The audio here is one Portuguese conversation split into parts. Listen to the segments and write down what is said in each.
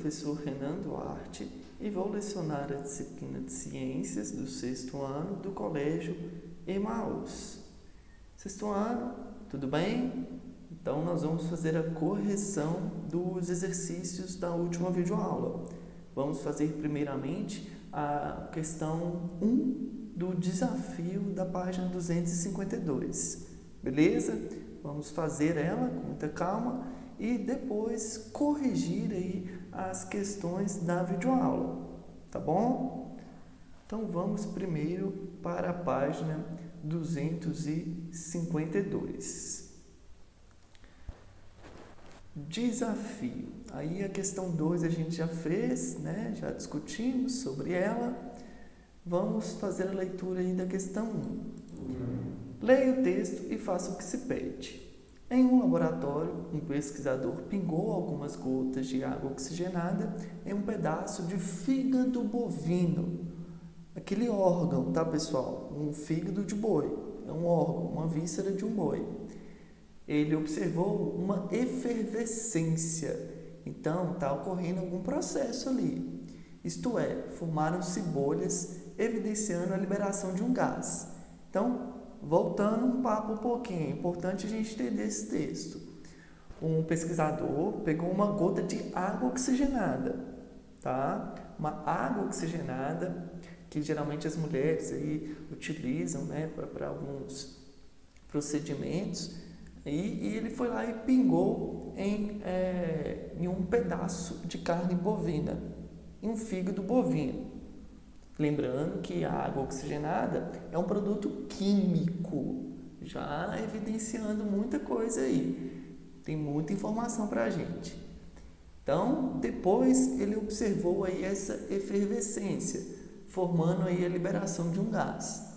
professor Renan Duarte e vou lecionar a disciplina de Ciências do 6º ano do Colégio Emaús. 6º ano, tudo bem? Então, nós vamos fazer a correção dos exercícios da última videoaula. Vamos fazer primeiramente a questão 1 do desafio da página 252, beleza? Vamos fazer ela com muita calma e depois corrigir aí as questões da videoaula, tá bom? Então vamos primeiro para a página 252. Desafio. Aí a questão 2 a gente já fez, né? Já discutimos sobre ela. Vamos fazer a leitura aí da questão 1. Leia o texto e faça o que se pede. Em um laboratório, um pesquisador pingou algumas gotas de água oxigenada em um pedaço de fígado bovino. Aquele órgão, tá, pessoal? Um fígado de boi. É um órgão, uma víscera de um boi. Ele observou uma efervescência. Então, está ocorrendo algum processo ali. Isto é, formaram-se bolhas, evidenciando a liberação de um gás. Então, voltando um papo um pouquinho, é importante a gente entender esse texto. Um pesquisador pegou uma gota de água oxigenada, tá? Uma água oxigenada que geralmente as mulheres aí utilizam, né, para alguns procedimentos, e ele foi lá e pingou em um pedaço de carne bovina, em um fígado bovino. Lembrando que a água oxigenada é um produto químico, já evidenciando muita coisa aí. Tem muita informação para a gente. Então, depois ele observou aí essa efervescência, formando aí a liberação de um gás.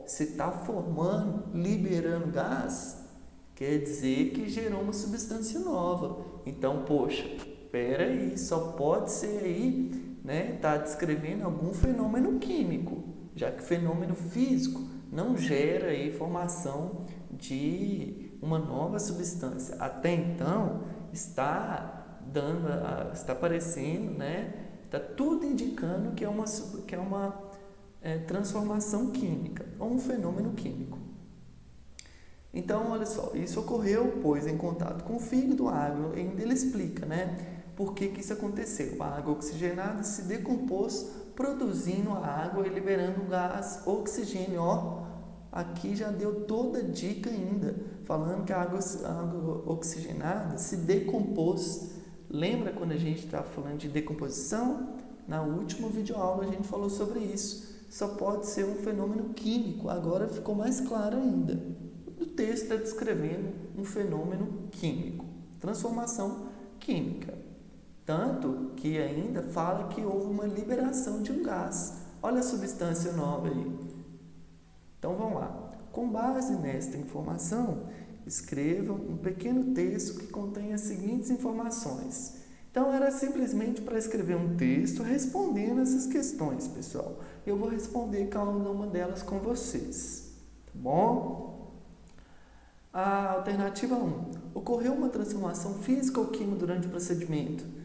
Se está formando, liberando gás, quer dizer que gerou uma substância nova. Então, poxa, espera aí, só pode ser aí, né, está descrevendo algum fenômeno químico, já que fenômeno físico não gera aí formação de uma nova substância. Até então está aparecendo, né, está tudo indicando que é uma transformação química ou um fenômeno químico. Então, olha só, isso ocorreu, pois em contato com o fígado, a água, ainda ele explica, né? Por que isso aconteceu? A água oxigenada se decompôs, produzindo a água e liberando o gás oxigênio. Aqui já deu toda a dica ainda, falando que a água oxigenada se decompôs. Lembra quando a gente estava falando de decomposição? Na última videoaula a gente falou sobre isso. Só pode ser um fenômeno químico, agora ficou mais claro ainda. O texto está descrevendo um fenômeno químico, transformação química. Tanto que ainda fala que houve uma liberação de um gás. Olha a substância nova aí. Então vamos lá. Com base nesta informação, escreva um pequeno texto que contém as seguintes informações. Então era simplesmente para escrever um texto respondendo essas questões, pessoal. Eu vou responder cada uma delas com vocês. Tá bom? A alternativa 1. Ocorreu uma transformação física ou química durante o procedimento?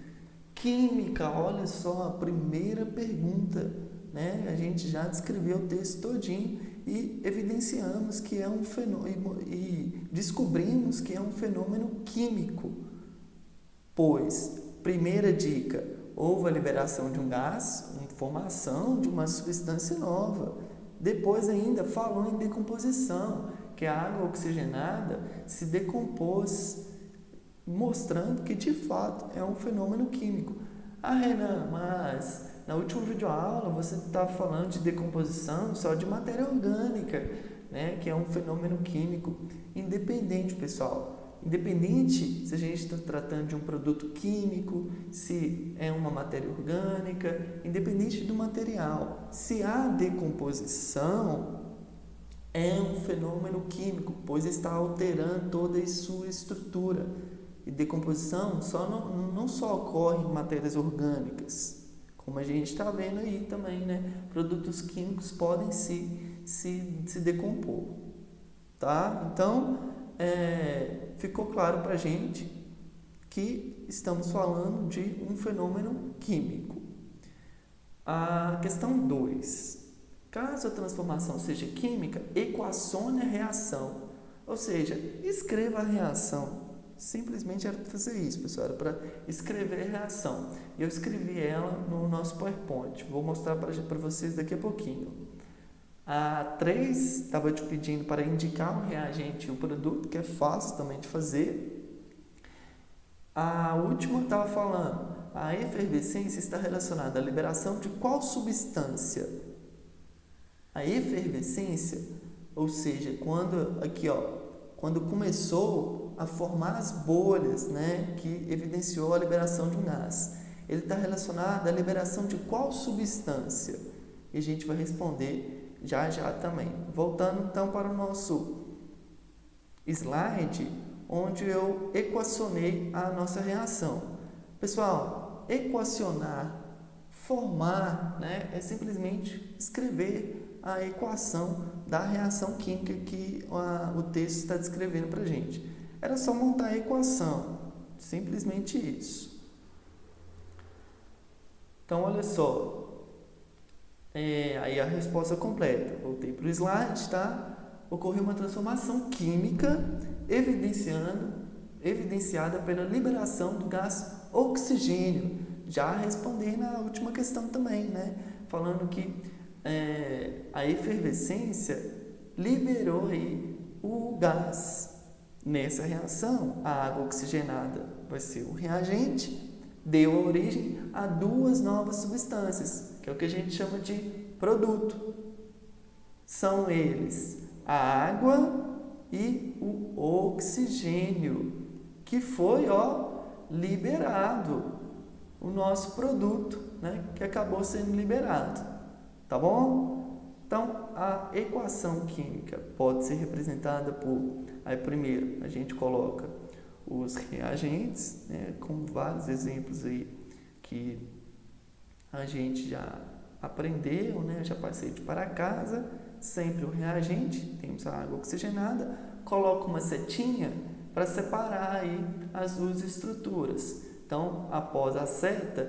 Química, olha só a primeira pergunta, né? A gente já descreveu o texto todinho e evidenciamos que é um fenômeno e descobrimos que é um fenômeno químico. Pois, primeira dica, houve a liberação de um gás, uma formação de uma substância nova. Depois ainda falou em decomposição, que a água oxigenada se decompôs, mostrando que de fato é um fenômeno químico. Renan, mas na última videoaula você estava falando de decomposição só de matéria orgânica, né, que é um fenômeno químico. Independente, pessoal, independente se a gente está tratando de um produto químico, se é uma matéria orgânica, independente do material, se há decomposição, é um fenômeno químico, pois está alterando toda a sua estrutura. E decomposição não só ocorre em matérias orgânicas, como a gente está vendo aí também, né? Produtos químicos podem se decompor, tá? Então, ficou claro para a gente que estamos falando de um fenômeno químico. A questão 2. Caso a transformação seja química, equacione a reação. Ou seja, escreva a reação. Simplesmente era para fazer isso, pessoal. Era para escrever a reação. Eu escrevi ela no nosso PowerPoint. Vou mostrar para vocês daqui a pouquinho. A 3 estava te pedindo para indicar um reagente e o produto, que é fácil também de fazer. A última estava falando, a efervescência está relacionada à liberação de qual substância? A efervescência, ou seja, quando começou a formar as bolhas, né, que evidenciou a liberação de um gás, ele está relacionado à liberação de qual substância? E a gente vai responder já também. Voltando então para o nosso slide, onde eu equacionei a nossa reação. Pessoal, equacionar, formar, né, é simplesmente escrever a equação da reação química que o texto está descrevendo para a gente. Era só montar a equação, simplesmente isso. Então, olha só, aí a resposta completa. Voltei para o slide, tá? Ocorreu uma transformação química evidenciada pela liberação do gás oxigênio. Já respondendo na última questão também, né? Falando que a efervescência liberou aí o gás. Nessa reação, a água oxigenada vai ser o reagente, deu origem a 2 novas substâncias, que é o que a gente chama de produto. São eles a água e o oxigênio, que foi liberado, o nosso produto, né, que acabou sendo liberado. Tá bom? Então, a equação química pode ser representada por... Aí, primeiro, a gente coloca os reagentes, né, com vários exemplos aí que a gente já aprendeu, né, já passei de para casa. Sempre o reagente, temos a água oxigenada, coloca uma setinha para separar aí as duas estruturas. Então, após a seta,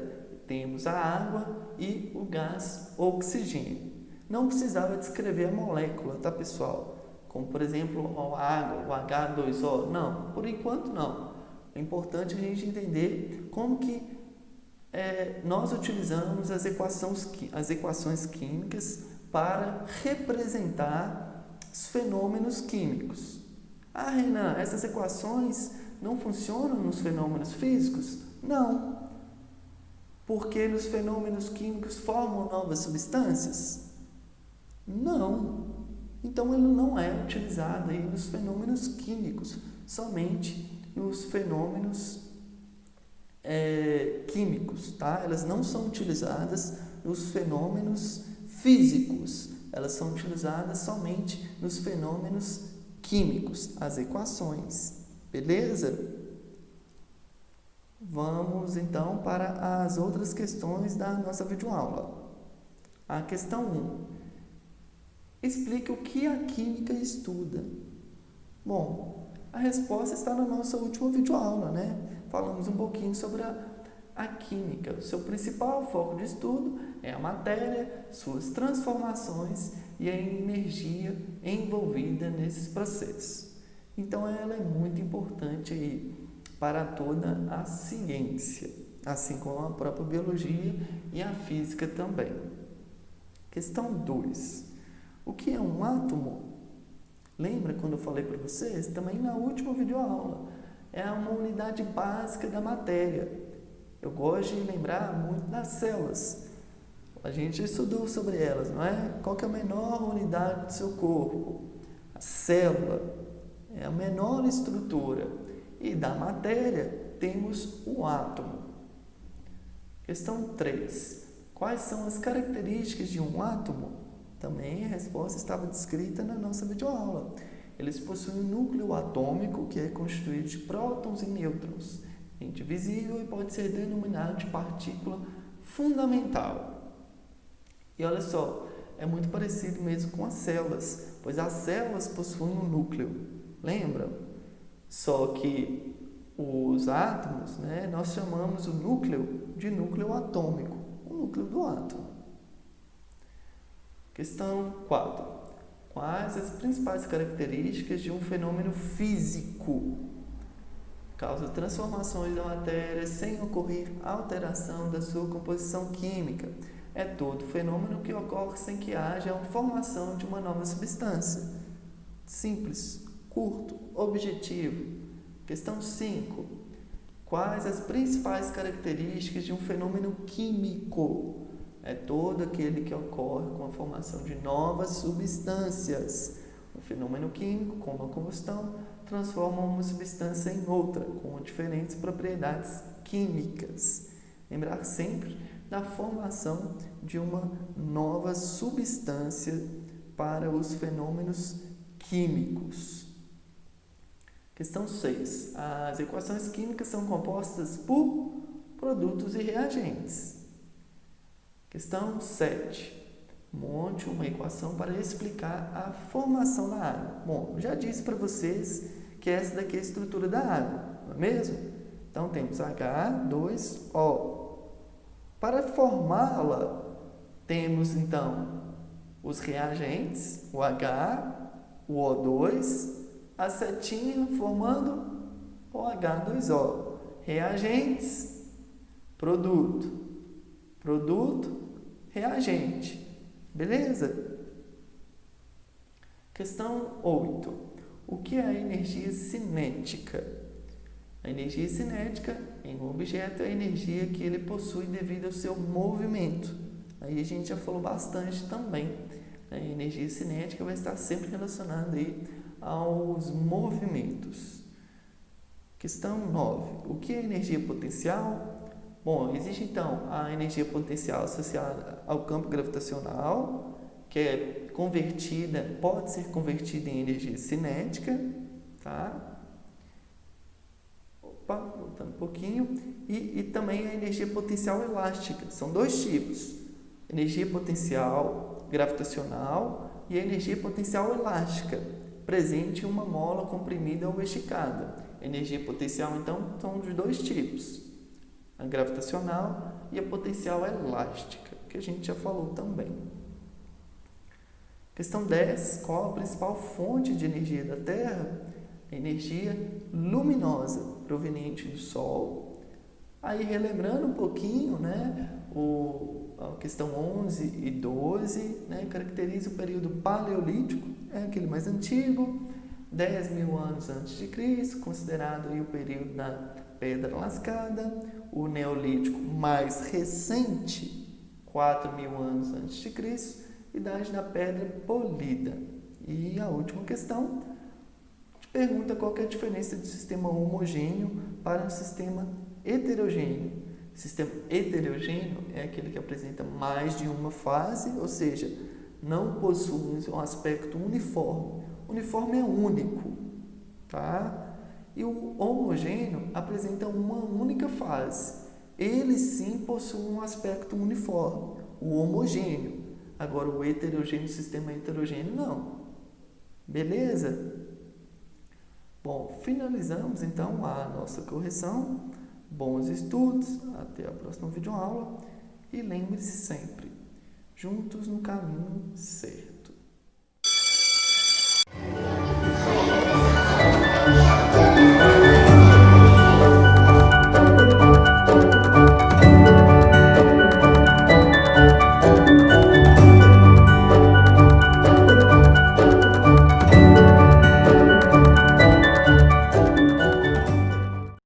temos a água e o gás oxigênio. Não precisava descrever a molécula, tá, pessoal? Como, por exemplo, a água, o H2O. Não, por enquanto não. É importante a gente entender como que nós utilizamos as equações químicas para representar os fenômenos químicos. Ah, Renan, essas equações não funcionam nos fenômenos físicos? Não. Porque nos fenômenos químicos formam novas substâncias? Não. Então, ele não é utilizado aí nos fenômenos químicos, somente nos fenômenos químicos, tá? Elas não são utilizadas nos fenômenos físicos, elas são utilizadas somente nos fenômenos químicos, as equações, beleza? Vamos então para as outras questões da nossa videoaula. A questão 1. Explique o que a química estuda. Bom, a resposta está na nossa última videoaula, né? Falamos um pouquinho sobre a química. O seu principal foco de estudo é a matéria, suas transformações e a energia envolvida nesses processos. Então, ela é muito importante aí para toda a ciência, assim como a própria biologia e a física também. Questão 2. O que é um átomo? Lembra quando eu falei para vocês? Também na última videoaula. É uma unidade básica da matéria. Eu gosto de lembrar muito das células. A gente estudou sobre elas, não é? Qual que é a menor unidade do seu corpo? A célula é a menor estrutura. E da matéria temos o átomo. Questão 3. Quais são as características de um átomo? Também a resposta estava descrita na nossa videoaula. Eles possuem um núcleo atômico que é constituído de prótons e nêutrons, indivisível e pode ser denominado de partícula fundamental. E olha só, é muito parecido mesmo com as células, pois as células possuem um núcleo, lembra? Só que os átomos, né, nós chamamos o núcleo de núcleo atômico, o núcleo do átomo. Questão 4. Quais as principais características de um fenômeno físico? Causa transformações da matéria sem ocorrer alteração da sua composição química. É todo fenômeno que ocorre sem que haja a formação de uma nova substância. Simples, curto, objetivo. Questão 5. Quais as principais características de um fenômeno químico? É todo aquele que ocorre com a formação de novas substâncias. Um fenômeno químico, como a combustão, transforma uma substância em outra, com diferentes propriedades químicas. Lembrar sempre da formação de uma nova substância para os fenômenos químicos. Questão 6. As equações químicas são compostas por produtos e reagentes. Questão 7. Monte uma equação para explicar a formação da água. Bom, já disse para vocês que essa daqui é a estrutura da água, não é mesmo? Então, temos H2O. Para formá-la, temos, então, os reagentes, o H, o O2, a setinha formando o H2O. Reagentes, produto, reagente. Beleza? Questão 8. O que é a energia cinética? A energia cinética em um objeto é a energia que ele possui devido ao seu movimento. Aí a gente já falou bastante também. A energia cinética vai estar sempre relacionada aí aos movimentos. Questão 9. O que é energia potencial? Bom, existe então a energia potencial associada ao campo gravitacional, que é convertida, pode ser convertida em energia cinética, tá? Opa, voltando um pouquinho. E também a energia potencial elástica. São dois tipos: energia potencial gravitacional e a energia potencial elástica, presente em uma mola comprimida ou esticada. Energia potencial, então, são de dois tipos: a gravitacional e a potencial elástica, que a gente já falou também. Questão 10. Qual a principal fonte de energia da Terra? A energia luminosa, proveniente do Sol. Aí, relembrando um pouquinho, né, a questão 11 e 12, né, caracteriza o período paleolítico, é aquele mais antigo, 10 mil anos antes de Cristo, considerado aí o período da pedra lascada. O neolítico mais recente, 4 mil anos antes de Cristo, idade da pedra polida. E a última questão te pergunta qual que é a diferença de sistema homogêneo para um sistema heterogêneo. Sistema heterogêneo é aquele que apresenta mais de uma fase, ou seja, não possui um aspecto uniforme. Uniforme é único, tá? E o homogêneo apresenta uma única fase. Ele sim possui um aspecto uniforme, o homogêneo. Agora, o heterogêneo, o sistema heterogêneo, não. Beleza? Bom, finalizamos então a nossa correção. Bons estudos, até a próxima videoaula. E lembre-se sempre, juntos no caminho certo.